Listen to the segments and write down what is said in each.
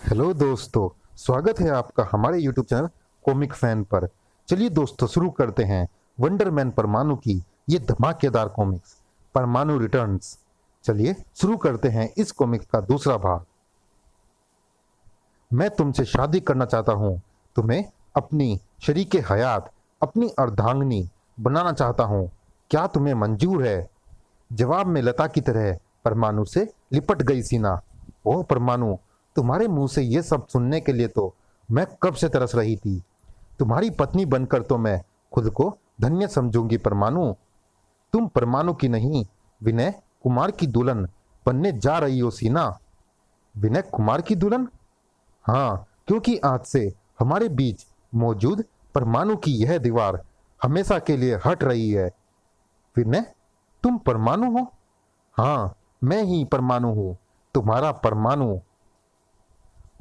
Hello दोस्तों, स्वागत है आपका हमारे यूट्यूब चैनल कॉमिक फैन पर। चलिए दोस्तों, शुरू करते हैं वंडरमैन परमाणु की ये धमाकेदार कॉमिक्स परमाणु रिटर्न्स। चलिए शुरू करते हैं इस कॉमिक का दूसरा भाग। मैं तुमसे शादी करना चाहता हूँ, तुम्हें अपनी शरीके हयात, अपनी अर्धांगिनी बनाना चाहता हूँ। क्या तुम्हें मंजूर है? जवाब में लता की तरह परमाणु से लिपट गई सीना। ओह परमाणु, तुम्हारे मुंह से ये सब सुनने के लिए तो मैं कब से तरस रही थी। तुम्हारी पत्नी बनकर तो मैं खुद को धन्य समझूंगी परमाणु। तुम परमाणु की नहीं, विनय कुमार की दुल्हन बनने जा रही हो सीना। विनय कुमार की दुल्हन? हाँ, क्योंकि आज से हमारे बीच मौजूद परमाणु की यह दीवार हमेशा के लिए हट रही है। विनय, तुम परमाणु हो? हाँ, मैं ही परमाणु हूँ, तुम्हारा परमाणु।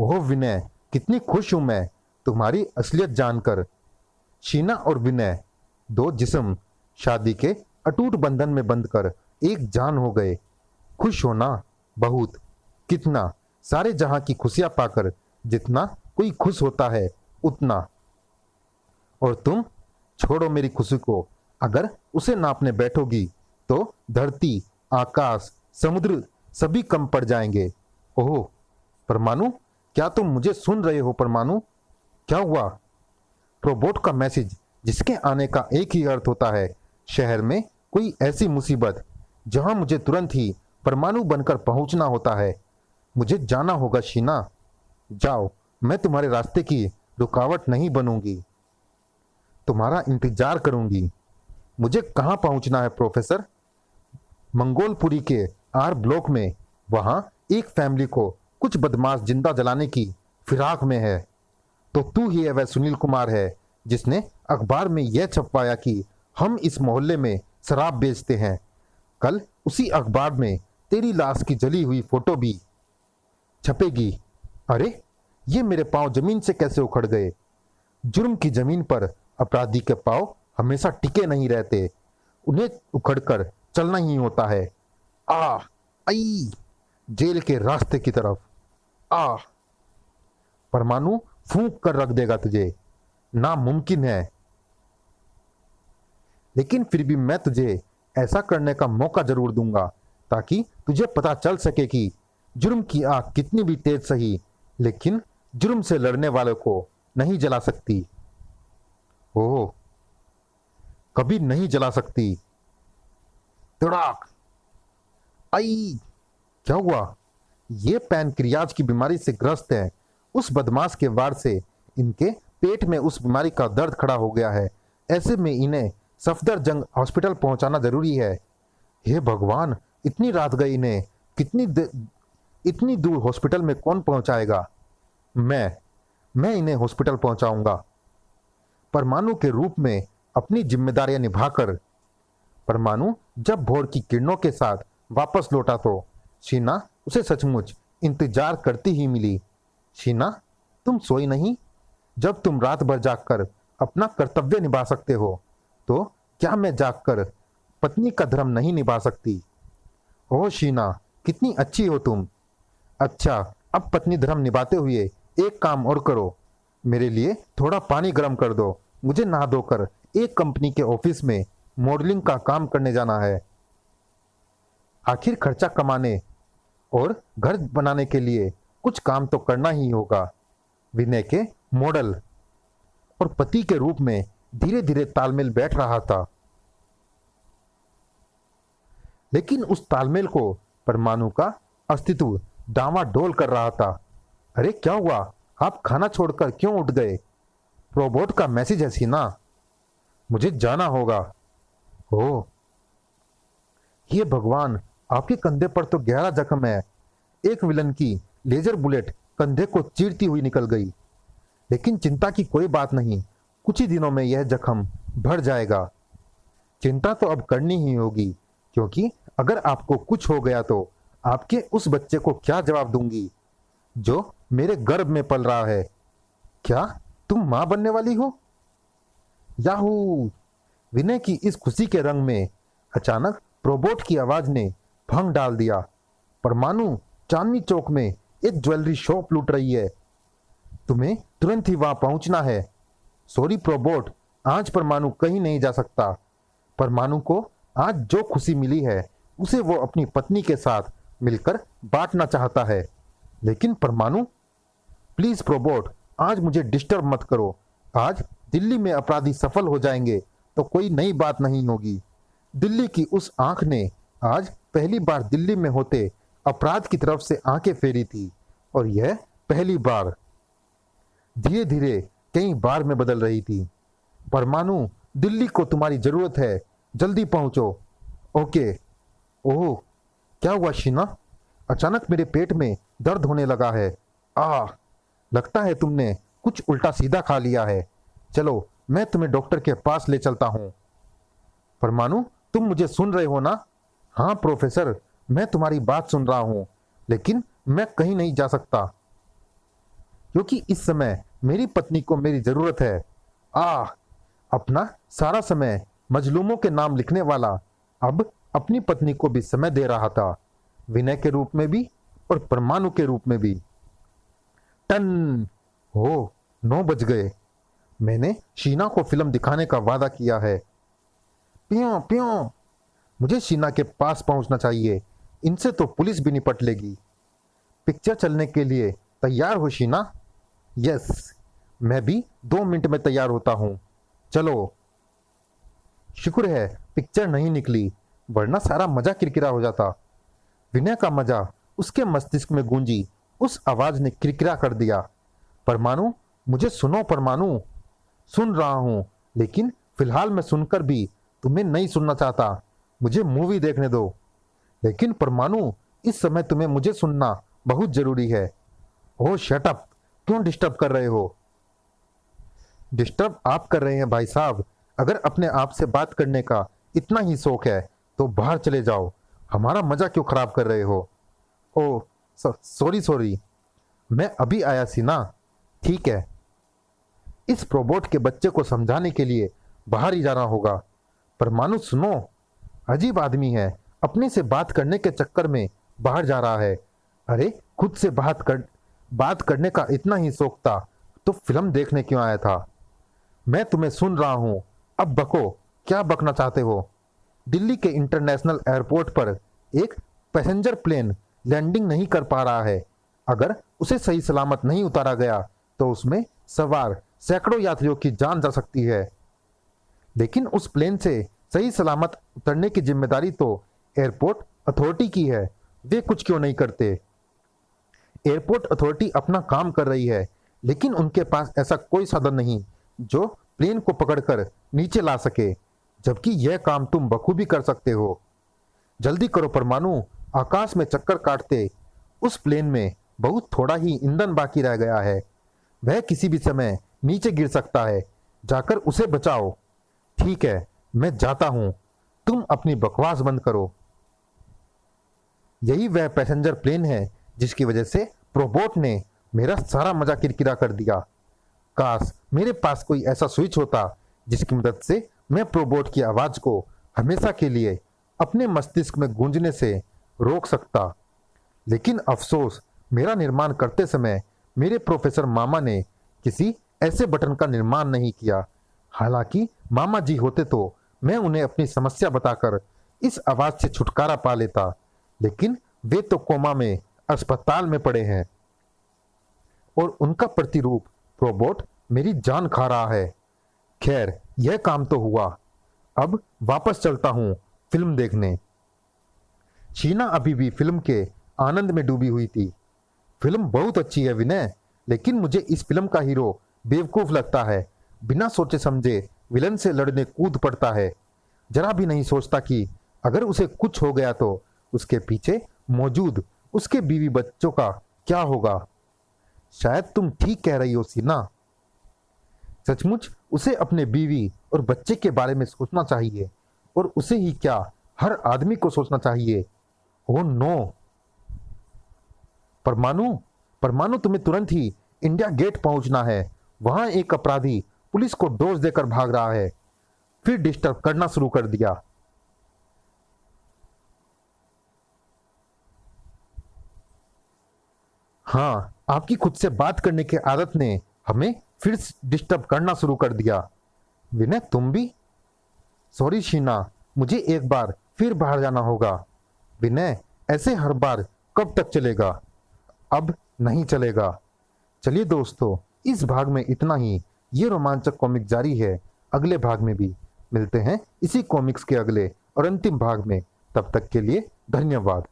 ओह विनय, कितनी खुश हूं मैं तुम्हारी असलियत जानकर। शीना और विनय, दो जिस्म शादी के अटूट बंधन में बंधकर एक जान हो गए। खुश होना बहुत, कितना, सारे जहां की खुशियां पाकर जितना कोई खुश होता है उतना। और तुम, छोड़ो मेरी खुशी को, अगर उसे नापने बैठोगी तो धरती, आकाश, समुद्र सभी कम पड़ जाएंगे। ओह परमाणु, क्या तुम मुझे सुन रहे हो परमाणु? क्या हुआ? रोबोट का मैसेज, जिसके आने का एक ही अर्थ होता है, शहर में कोई ऐसी मुसीबत जहां मुझे तुरंत ही परमाणु बनकर पहुंचना होता है। मुझे जाना होगा शीना। जाओ, मैं तुम्हारे रास्ते की रुकावट नहीं बनूंगी, तुम्हारा इंतजार करूंगी। मुझे कहां पहुंचना है प्रोफेसर? मंगोलपुरी के आर ब्लॉक में। वहां एक फैमिली को कुछ बदमाश जिंदा जलाने की फिराक में है। तो तू ही है वह सुनील कुमार है जिसने अखबार में यह छपवाया कि हम इस मोहल्ले में शराब बेचते हैं। कल उसी अखबार में तेरी लाश की जली हुई फोटो भी छपेगी। अरे, ये मेरे पांव जमीन से कैसे उखड़ गए? जुर्म की जमीन पर अपराधी के पांव हमेशा टिके नहीं रहते, उन्हें उखड़कर चलना ही होता है। आ आई, जेल के रास्ते की तरफ। आ परमाणु फूंक कर रख देगा तुझे, नामुमकिन है। लेकिन फिर भी मैं तुझे ऐसा करने का मौका जरूर दूंगा, ताकि तुझे पता चल सके कि जुर्म की आग कितनी भी तेज सही, लेकिन जुर्म से लड़ने वालों को नहीं जला सकती। ओह, कभी नहीं जला सकती। तड़ाक! आई! क्या हुआ? ये पैनक्रियाज की बीमारी से ग्रस्त है। उस बदमाश के वार से इनके पेट में उस बीमारी का दर्द खड़ा हो गया है। ऐसे में इन्हें सफदरजंग हॉस्पिटल पहुंचाना जरूरी है। हे भगवान, इतनी रात गई इन्हें इतनी दूर हॉस्पिटल में कौन पहुंचाएगा? मैं इन्हें हॉस्पिटल पहुंचाऊंगा, परमाणु के रूप में अपनी जिम्मेदारियां निभाकर। परमाणु जब भोर की किरणों के साथ वापस लौटा तो शीना उसे सचमुच इंतजार करती ही मिली। शीना, तुम सोई नहीं? जब तुम रात भर जागकर अपना कर्तव्य निभा सकते हो, तो क्या मैं जागकर पत्नी का धर्म नहीं निभा सकती? ओह शीना, कितनी अच्छी हो तुम। अच्छा, अब पत्नी धर्म निभाते हुए एक काम और करो, मेरे लिए थोड़ा पानी गर्म कर दो। मुझे नहा धोकर एक कंपनी के ऑफिस में मॉडलिंग का काम करने जाना है। आखिर खर्चा कमाने और घर बनाने के लिए कुछ काम तो करना ही होगा। विनय के मॉडल और पति के रूप में धीरे धीरे तालमेल बैठ रहा था, लेकिन उस तालमेल को परमाणु का अस्तित्व डामाडोल कर रहा था। अरे क्या हुआ? आप खाना छोड़कर क्यों उठ गए? रोबोट का मैसेज है सीना, मुझे जाना होगा। ओह, ये भगवान, आपके कंधे पर तो गहरा जख्म है। एक विलन की लेजर बुलेट कंधे को चीरती हुई निकल गई। लेकिन चिंता की कोई बात नहीं, कुछ ही दिनों में यह जख्म भर जाएगा। चिंता तो अब करनी ही होगी, क्योंकि अगर आपको कुछ हो गया तो आपके उस बच्चे को क्या जवाब दूंगी जो मेरे गर्भ में पल रहा है? क्या तुम मां बनने वाली हो? याहू! विनय की इस खुशी के रंग में अचानक रोबोट की आवाज ने भंग डाल दिया। परमाणु चांदनी चौक में एक ज्वेलरी शॉप लूट रही है। तुम्हें तुरंत ही वहां पहुंचना है। सॉरी प्रोबोट, आज परमाणु कहीं नहीं जा सकता। परमाणु को आज जो खुशी मिली है उसे वो अपनी पत्नी के साथ मिलकर बांटना चाहता है। लेकिन परमाणु, प्लीज प्रोबोट, आज मुझे डिस्टर्ब मत करो। आज दिल्ली में अपराधी सफल हो जाएंगे तो कोई नई बात नहीं होगी। दिल्ली की उस आंख ने आज पहली बार दिल्ली में होते अपराध की तरफ से आंखें फेरी थी, और यह पहली बार धीरे धीरे कई बार में बदल रही थी। परमाणु, दिल्ली को तुम्हारी जरूरत है, जल्दी पहुंचो। ओके। ओह, क्या हुआ शीना? अचानक मेरे पेट में दर्द होने लगा है। लगता है तुमने कुछ उल्टा सीधा खा लिया है। चलो, मैं तुम्हें डॉक्टर के पास ले चलता हूं। परमाणु, तुम मुझे सुन रहे हो ना? हाँ प्रोफेसर, मैं तुम्हारी बात सुन रहा हूं, लेकिन मैं कहीं नहीं जा सकता क्योंकि इस समय मेरी पत्नी को मेरी जरूरत है। अपना सारा समय मजलूमों के नाम लिखने वाला अब अपनी पत्नी को भी समय दे रहा था, विनय के रूप में भी और परमाणु के रूप में भी। टन हो, 9 बज गए। मैंने शीना को फिल्म दिखाने का वादा किया है। प्यों प्यों, मुझे शीना के पास पहुंचना चाहिए, इनसे तो पुलिस भी निपट लेगी। पिक्चर चलने के लिए तैयार हो शीना? यस, मैं भी 2 मिनट में तैयार होता हूं। चलो। शुक्र है पिक्चर नहीं निकली, वरना सारा मजा किरकिरा हो जाता। विनय का मजा उसके मस्तिष्क में गूंजी उस आवाज ने किरकिरा कर दिया। परमाणु, मुझे सुनो परमाणु। सुन रहा हूं, लेकिन फिलहाल मैं सुनकर भी तुम्हें नहीं सुनना चाहता। मुझे मूवी देखने दो। लेकिन परमाणु, इस समय तुम्हें मुझे सुनना बहुत जरूरी है। ओह शट अप, क्यों डिस्टर्ब कर रहे हो? डिस्टर्ब आप कर रहे हैं भाई साहब। अगर अपने आप से बात करने का इतना ही शौक है तो बाहर चले जाओ, हमारा मजा क्यों खराब कर रहे हो? ओह सॉरी, मैं अभी आया सी ना। ठीक है, इस रोबोट के बच्चे को समझाने के लिए बाहर ही जाना होगा। परमाणु सुनो, अजीब आदमी है, अपने से बात करने के चक्कर में बाहर जा रहा है। अरे खुद से बात करने का इतना ही शौक था तो फिल्म देखने क्यों आया था? मैं तुम्हें सुन रहा हूं, अब बको, क्या बकना चाहते हो? दिल्ली के इंटरनेशनल एयरपोर्ट पर एक पैसेंजर प्लेन लैंडिंग नहीं कर पा रहा है। अगर उसे सही सलामत नहीं उतारा गया तो उसमें सवार सैकड़ों यात्रियों की जान जा सकती है। लेकिन उस प्लेन से सही सलामत उतरने की जिम्मेदारी तो एयरपोर्ट अथॉरिटी की है। वे कुछ क्यों नहीं करते? एयरपोर्ट अथॉरिटी अपना काम कर रही है, लेकिन उनके पास ऐसा कोई साधन नहीं जो प्लेन को पकड़कर नीचे ला सके, जबकि यह काम तुम बखूबी कर सकते हो। जल्दी करो परमाणु, आकाश में चक्कर काटते उस प्लेन में बहुत थोड़ा ही ईंधन बाकी रह गया है। वह किसी भी समय नीचे गिर सकता है, जाकर उसे बचाओ। ठीक है, मैं जाता हूं, तुम अपनी बकवास बंद करो। यही वह पैसेंजर प्लेन है जिसकी वजह से प्रोबोट ने मेरा सारा मजा किरकिरा कर दिया। काश मेरे पास कोई ऐसा स्विच होता जिसकी मदद से मैं प्रोबोट की आवाज को हमेशा के लिए अपने मस्तिष्क में गूंजने से रोक सकता। लेकिन अफसोस, मेरा निर्माण करते समय मेरे प्रोफेसर मामा ने किसी ऐसे बटन का निर्माण नहीं किया। हालांकि मामा जी होते तो मैं उन्हें अपनी समस्या बताकर इस आवाज से छुटकारा पा लेता, लेकिन वे तो कोमा में अस्पताल में पड़े हैं और उनका प्रतिरूप प्रोबोट मेरी जान खा रहा है। खैर, यह काम तो हुआ, अब वापस चलता हूं फिल्म देखने। शीना अभी भी फिल्म के आनंद में डूबी हुई थी। फिल्म बहुत अच्छी है विनय, लेकिन मुझे इस फिल्म का हीरो बेवकूफ लगता है। बिना सोचे समझे विलन से लड़ने कूद पड़ता है, जरा भी नहीं सोचता कि अगर उसे कुछ हो गया तो उसके पीछे मौजूद उसके बीवी बच्चों का क्या होगा। शायद तुम ठीक कह रही हो सीना, सचमुच उसे अपने बीवी और बच्चे के बारे में सोचना चाहिए, और उसे ही क्या, हर आदमी को सोचना चाहिए। ओह नो परमाणु, तुम्हें तुरंत ही इंडिया गेट पहुंचना है। वहां एक अपराधी पुलिस को डोज देकर भाग रहा है। फिर डिस्टर्ब करना शुरू कर दिया। हाँ, आपकी खुद से बात करने की आदत ने हमें फिर डिस्टर्ब करना शुरू कर दिया। विनय, तुम भी? सॉरी शीना, मुझे एक बार फिर बाहर जाना होगा। विनय, ऐसे हर बार कब तक चलेगा? अब नहीं चलेगा। चलिए दोस्तों, इस भाग में इतना ही। ये रोमांचक कॉमिक जारी है अगले भाग में भी। मिलते हैं इसी कॉमिक्स के अगले और अंतिम भाग में। तब तक के लिए धन्यवाद।